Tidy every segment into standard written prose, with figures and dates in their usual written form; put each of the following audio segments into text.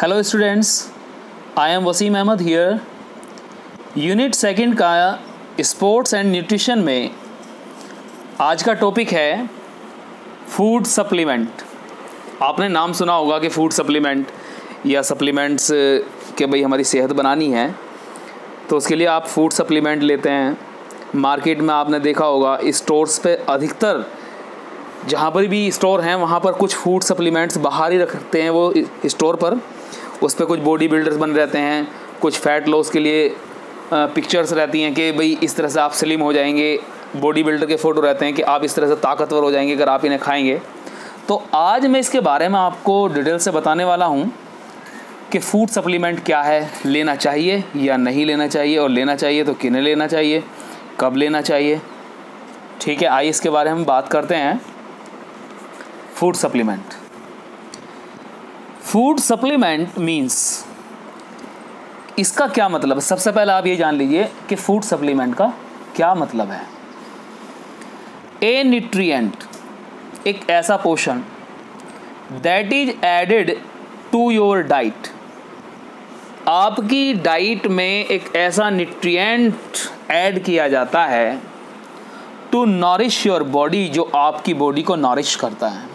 Hello students, I am Wasim Ahmed here. Unit second का sports and nutrition में आज का टॉपिक है फूड सप्लीमेंट। आपने नाम सुना होगा कि फूड सप्लीमेंट या सप्लीमेंट्स के भाई हमारी सेहत बनानी है तो उसके लिए आप फूड सप्लीमेंट लेते हैं। मार्केट में आपने देखा होगा स्टोर्स पे अधिकतर जहाँ पर भी स्टोर हैं वहाँ पर कुछ फूड सप्लीमेंट्स बाहर ही रखते हैं वो स्टोर पर। उस पर कुछ बॉडी बिल्डर्स बन रहते हैं, कुछ फ़ैट लॉस के लिए पिक्चर्स रहती हैं कि भाई इस तरह से आप स्लिम हो जाएंगे। बॉडी बिल्डर के फ़ोटो रहते हैं कि आप इस तरह से ताकतवर हो जाएंगे अगर आप इन्हें खाएंगे। तो आज मैं इसके बारे में आपको डिटेल से बताने वाला हूँ कि फूड सप्लीमेंट क्या है, लेना चाहिए या नहीं लेना चाहिए, और लेना चाहिए तो किन्हें लेना चाहिए, कब लेना चाहिए। ठीक है, आइए इसके बारे में बात करते हैं। Food supplement. Food supplement means, इसका क्या मतलब है। सबसे पहले आप ये जान लीजिए कि फूड सप्लीमेंट का क्या मतलब है। ए न्यूट्रिएंट, एक ऐसा पोषण that is added to your diet. आपकी डाइट में एक ऐसा न्यूट्रिएंट ऐड किया जाता है टू नॉरिश योर बॉडी, जो आपकी बॉडी को नॉरिश करता है।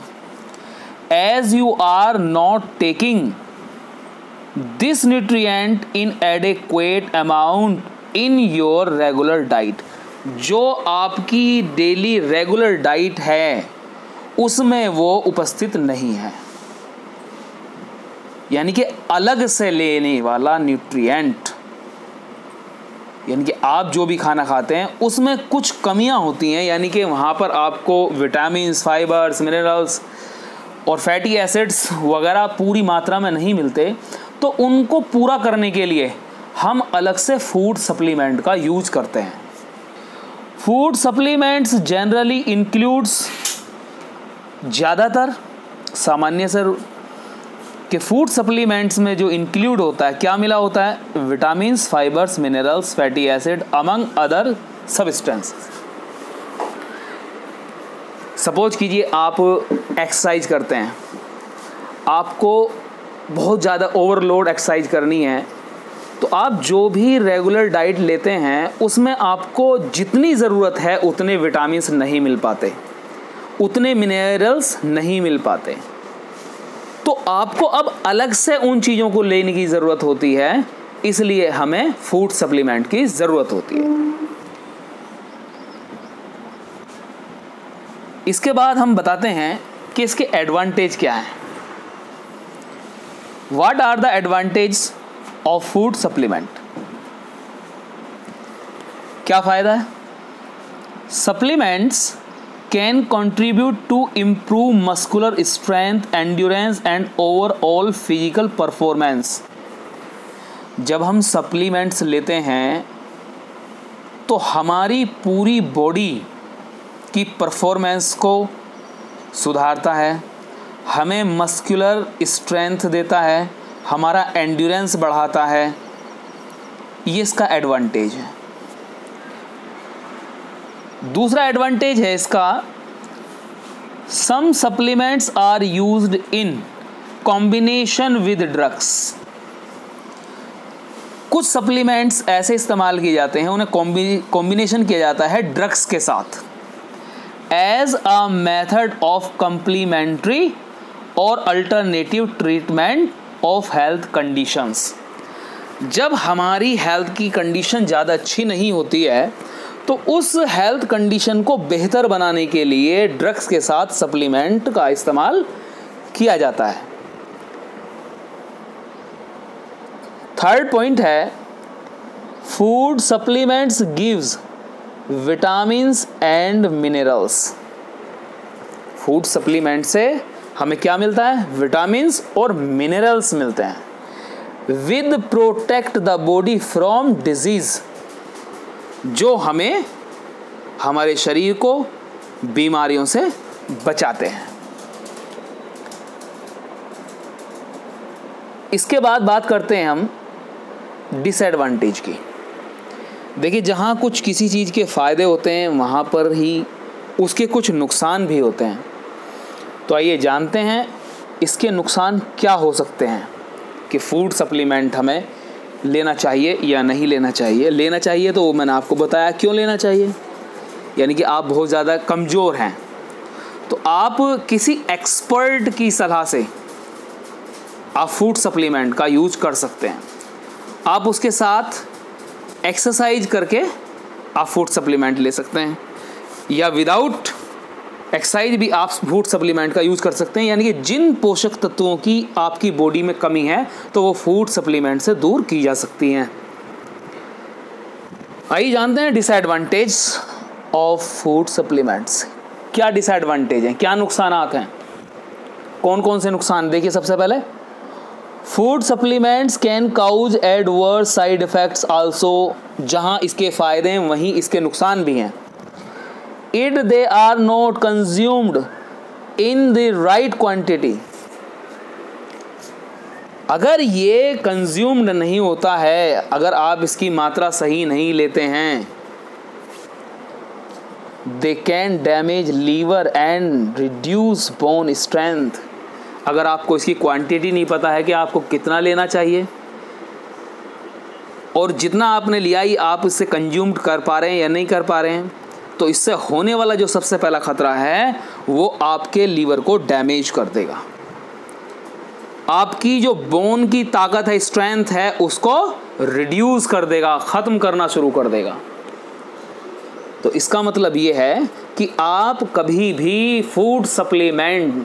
As you are not taking this nutrient in adequate amount in your regular diet, जो आपकी डेली रेगुलर डाइट है उसमें वो उपस्थित नहीं है, यानी कि अलग से लेने वाला न्यूट्रिएंट। यानी कि आप जो भी खाना खाते हैं उसमें कुछ कमियां होती हैं, यानी कि वहाँ पर आपको विटामिन्स, फाइबर्स, मिनरल्स और फैटी एसिड्स वगैरह पूरी मात्रा में नहीं मिलते। तो उनको पूरा करने के लिए हम अलग से फूड सप्लीमेंट का यूज करते हैं। फूड सप्लीमेंट्स जनरली इंक्लूड्स, ज़्यादातर सामान्य से कि फूड सप्लीमेंट्स में जो इंक्लूड होता है, क्या मिला होता है, vitamins, fibres, minerals, fatty acid among other substances. Suppose कीजिए आप एक्सरसाइज करते हैं, आपको बहुत ज़्यादा ओवरलोड एक्सरसाइज करनी है, तो आप जो भी रेगुलर डाइट लेते हैं उसमें आपको जितनी ज़रूरत है उतने विटामिन्स नहीं मिल पाते, उतने मिनरल्स नहीं मिल पाते। तो आपको अब अलग से उन चीज़ों को लेने की ज़रूरत होती है, इसलिए हमें फूड सप्लीमेंट की ज़रूरत होती है। इसके बाद हम बताते हैं कि इसके एडवांटेज क्या हैं। What are the advantage of food supplement. क्या फ़ायदा है। Supplements can contribute to improve muscular strength, endurance and overall physical performance. जब हम सप्लीमेंट्स लेते हैं तो हमारी पूरी बॉडी की परफॉर्मेंस को सुधारता है, हमें मस्कुलर स्ट्रेंथ देता है, हमारा एंड्योरेंस बढ़ाता है। ये इसका एडवांटेज है। दूसरा एडवांटेज है इसका, some supplements are used in combination with drugs. कुछ सप्लीमेंट्स ऐसे इस्तेमाल किए जाते हैं, उन्हें कॉम्बिनेशन किया जाता है ड्रग्स के साथ, as a method of complementary or alternative treatment of health conditions। जब हमारी हेल्थ की कंडीशन ज़्यादा अच्छी नहीं होती है तो उस हेल्थ कंडीशन को बेहतर बनाने के लिए ड्रग्स के साथ सप्लीमेंट का इस्तेमाल किया जाता है। थर्ड पॉइंट है, food supplements gives vitamins and minerals. Food supplement से हमें क्या मिलता है, विटामिन्स और मिनरल्स मिलते हैं। With protect the body from disease, जो हमें हमारे शरीर को बीमारियों से बचाते हैं। इसके बाद बात करते हैं हम डिसएडवांटेज की। देखिए, जहाँ कुछ किसी चीज़ के फ़ायदे होते हैं वहाँ पर ही उसके कुछ नुकसान भी होते हैं। तो आइए जानते हैं इसके नुकसान क्या हो सकते हैं। कि फूड सप्लीमेंट हमें लेना चाहिए या नहीं लेना चाहिए। लेना चाहिए तो मैंने आपको बताया क्यों लेना चाहिए, यानी कि आप बहुत ज़्यादा कमज़ोर हैं तो आप किसी एक्सपर्ट की सलाह से आप फूड सप्लीमेंट का यूज कर सकते हैं। आप उसके साथ एक्सरसाइज करके आप फूड सप्लीमेंट ले सकते हैं, या विदाउट एक्सरसाइज भी आप फूड सप्लीमेंट का यूज़ कर सकते हैं। यानी कि जिन पोषक तत्वों की आपकी बॉडी में कमी है तो वो फूड सप्लीमेंट से दूर की जा सकती हैं। आइए जानते हैं डिसएडवांटेज ऑफ फूड सप्लीमेंट्स। क्या डिसएडवांटेज हैं, क्या नुकसानात हैं, कौन कौन से नुकसान? देखिए, सबसे पहले food supplements can cause adverse side effects also. जहां इसके फ़ायदे हैं वहीं इसके नुकसान भी हैं। It they are not consumed in the right quantity. अगर ये कंज्यूम्ड नहीं होता है, अगर आप इसकी मात्रा सही नहीं लेते हैं, they can damage liver and reduce bone strength. अगर आपको इसकी क्वांटिटी नहीं पता है कि आपको कितना लेना चाहिए और जितना आपने लिया ही आप इससे कंज्यूम कर पा रहे हैं या नहीं कर पा रहे हैं, तो इससे होने वाला जो सबसे पहला खतरा है वो आपके लीवर को डैमेज कर देगा। आपकी जो बोन की ताकत है, स्ट्रेंथ है, उसको रिड्यूस कर देगा, ख़त्म करना शुरू कर देगा। तो इसका मतलब ये है कि आप कभी भी फूड सप्लीमेंट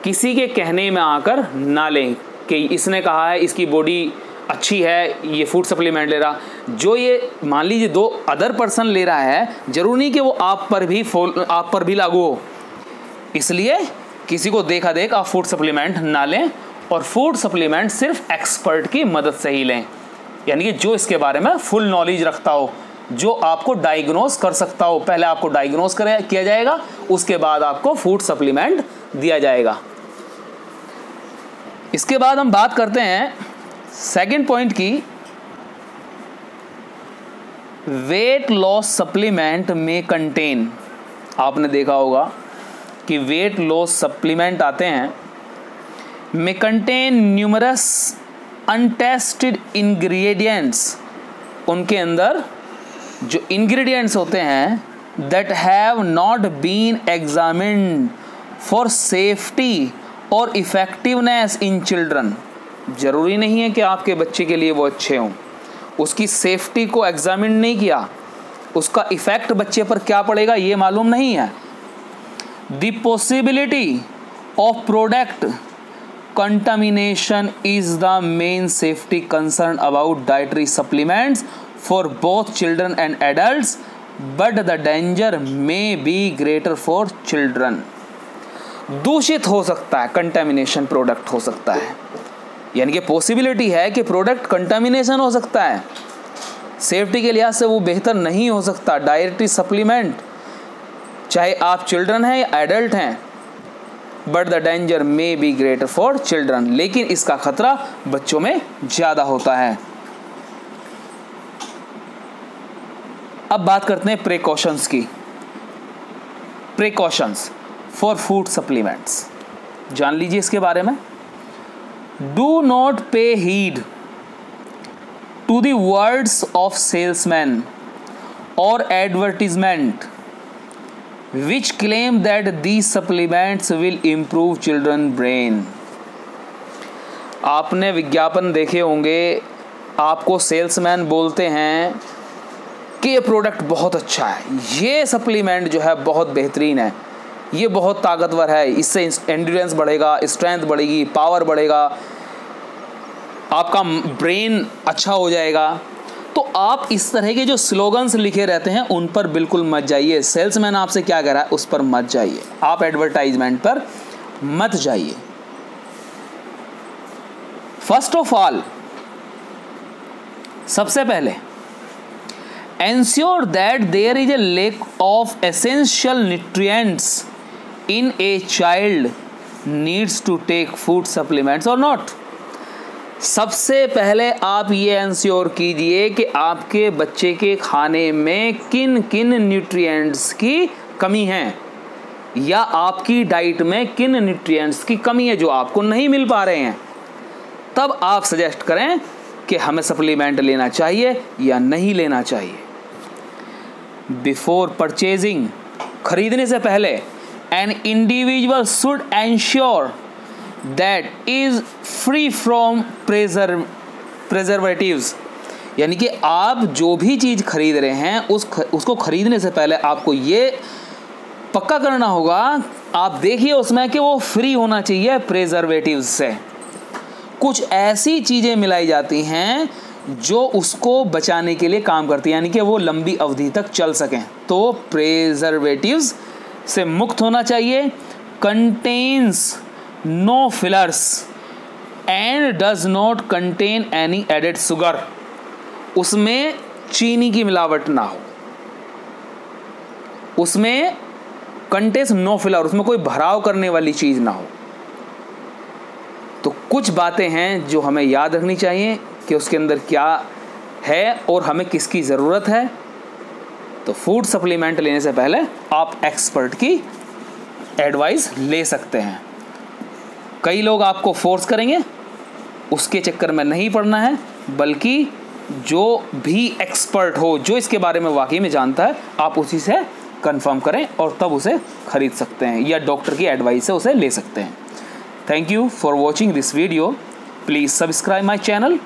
किसी के कहने में आकर ना लें कि इसने कहा है इसकी बॉडी अच्छी है, ये फूड सप्लीमेंट ले रहा। जो ये मान लीजिए 2 अदर पर्सन ले रहा है, जरूरी नहीं कि वो आप पर भी लागू हो। इसलिए किसी को देखा देख आप फूड सप्लीमेंट ना लें, और फूड सप्लीमेंट सिर्फ एक्सपर्ट की मदद से ही लें, यानी कि जो इसके बारे में फुल नॉलेज रखता हो, जो आपको डायग्नोस कर सकता हो। पहले आपको डायग्नोस किया जाएगा, उसके बाद आपको फूड सप्लीमेंट दिया जाएगा। इसके बाद हम बात करते हैं सेकंड पॉइंट की। वेट लॉस सप्लीमेंट में कंटेन, आपने देखा होगा कि वेट लॉस सप्लीमेंट आते हैं, में कंटेन न्यूमरस अनटेस्टेड इंग्रेडिएंट्स। उनके अंदर जो इंग्रेडिएंट्स होते हैं that have not been examined for safety और इफ़ेक्टिवनेस इन चिल्ड्रन। ज़रूरी नहीं है कि आपके बच्चे के लिए वो अच्छे हों, उसकी सेफ्टी को एग्जामिन नहीं किया, उसका इफ़ेक्ट बच्चे पर क्या पड़ेगा ये मालूम नहीं है। The possibility of product contamination is the main safety concern about dietary supplements for both children and adults, but the danger may be greater for children. दूषित हो सकता है, कंटामिनेशन प्रोडक्ट हो सकता है, यानी कि पॉसिबिलिटी है कि प्रोडक्ट कंटामिनेशन हो सकता है, सेफ्टी के लिहाज से वो बेहतर नहीं हो सकता। डाइटरी सप्लीमेंट चाहे आप चिल्ड्रन हैं या एडल्ट हैं, but the danger may be greater for children, लेकिन इसका खतरा बच्चों में ज़्यादा होता है। अब बात करते हैं प्रिकॉशंस की। प्रिकॉशंस फॉर फूड सप्लीमेंट्स, जान लीजिए इसके बारे में। Do not pay heed to the words of salesman और advertisement which claim that these supplements will improve children brain। आपने विज्ञापन देखे होंगे, आपको सेल्समैन बोलते हैं कि ये प्रोडक्ट बहुत अच्छा है, ये सप्लीमेंट जो है बहुत बेहतरीन है, ये बहुत ताकतवर है, इससे एंड्योरेंस बढ़ेगा, स्ट्रेंथ बढ़ेगी, पावर बढ़ेगा, आपका ब्रेन अच्छा हो जाएगा। तो आप इस तरह के जो स्लोगन्स लिखे रहते हैं उन पर बिल्कुल मत जाइए। सेल्समैन आपसे क्या कह रहा है उस पर मत जाइए, आप एडवर्टाइजमेंट पर मत जाइए। फर्स्ट ऑफ ऑल, सबसे पहले ensure that there is a lack of essential nutrients in a child needs to take food supplements और नॉट। सबसे पहले आप ये एंश्योर कीजिए कि आपके बच्चे के खाने में किन किन न्यूट्रिएंट्स की कमी है, या आपकी डाइट में किन न्यूट्रिएंट्स की कमी है जो आपको नहीं मिल पा रहे हैं। तब आप सजेस्ट करें कि हमें सप्लीमेंट लेना चाहिए या नहीं लेना चाहिए। बिफोर परचेजिंग, खरीदने से पहले, an individual should ensure that is free from preservatives, यानी कि आप जो भी चीज़ खरीद रहे हैं उसको खरीदने से पहले आपको ये पक्का करना होगा, आप देखिए उसमें कि वो फ्री होना चाहिए प्रेजर्वेटिव्स से। कुछ ऐसी चीज़ें मिलाई जाती हैं जो उसको बचाने के लिए काम करती हैं, यानी कि वो लंबी अवधि तक चल सकें, तो प्रेजर्वेटिव्स से मुक्त होना चाहिए। Contains no fillers and does not contain any added sugar, उसमें चीनी की मिलावट ना हो, उसमें कंटेन्स नो फिलर, उसमें कोई भराव करने वाली चीज़ ना हो। तो कुछ बातें हैं जो हमें याद रखनी चाहिए कि उसके अंदर क्या है और हमें किसकी ज़रूरत है। तो फूड सप्लीमेंट लेने से पहले आप एक्सपर्ट की एडवाइस ले सकते हैं। कई लोग आपको फोर्स करेंगे, उसके चक्कर में नहीं पड़ना है, बल्कि जो भी एक्सपर्ट हो, जो इसके बारे में वाकई में जानता है, आप उसी से कंफर्म करें और तब उसे खरीद सकते हैं या डॉक्टर की एडवाइस से उसे ले सकते हैं। Thank you for watching this video. Please subscribe my channel